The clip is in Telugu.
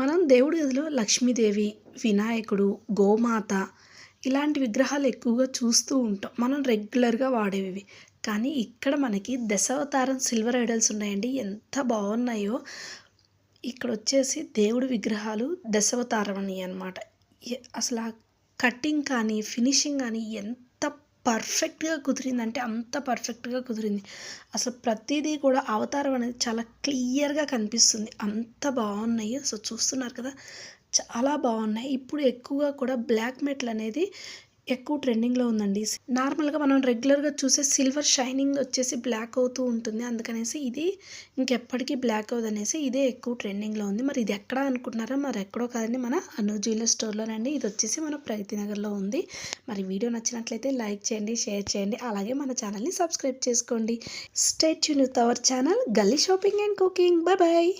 మనం దేవుడి గదిలో లక్ష్మీదేవి, వినాయకుడు, గోమాత ఇలాంటి విగ్రహాలు ఎక్కువగా చూస్తూ ఉంటాం. మనం రెగ్యులర్‌గా వాడేవి. కానీ ఇక్కడ మనకి దశావతారం సిల్వర్ ఐడల్స్ ఉన్నాయండి. ఎంత బావున్నాయో! ఇక్కడొచ్చేసి దేవుడి విగ్రహాలు దశావతారమని అనమాట. అసలా కటింగ్ కానీ, ఫినిషింగ్ గానీ ఎంత పర్ఫెక్ట్‌గా కుదిరిందంటే అంత పర్ఫెక్ట్‌గా కుదిరింది. అసలు ప్రతీదీ కూడా అవతారం అనేది చాలా క్లియర్‌గా కనిపిస్తుంది. అంత బావున్నాయి. సో, చూస్తున్నారు కదా! చాలా బావున్నాయి. ఇప్పుడు ఎక్కువగా కూడా బ్లాక్ మెటల్ అనేది ఎక్కువ ట్రెండింగ్‌లో ఉందండి. నార్మల్‌గా మనం రెగ్యులర్‌గా చూసే సిల్వర్ షైనింగ్ వచ్చేసి బ్లాక్ అవుతూ ఉంటుంది. అందుకనేసి ఇది ఇంకెప్పటికీ బ్లాక్ అవ్వదనేసి ఇదే ఎక్కువ ట్రెండింగ్‌లో ఉంది. మరి ఇది ఎక్కడ అనుకుంటున్నారా? మరి ఎక్కడో కాదండి, మన అను జ్యువెలర్స్ స్టోర్‌లోనండి. ఇది వచ్చేసి మన ప్రగతి నగర్‌లో ఉంది. మరి వీడియో నచ్చినట్లయితే లైక్ చేయండి, షేర్ చేయండి. అలాగే మన ఛానల్‌ని సబ్స్క్రైబ్ చేసుకోండి. Stay tune with our channel Galli shopping and cooking. Bye bye.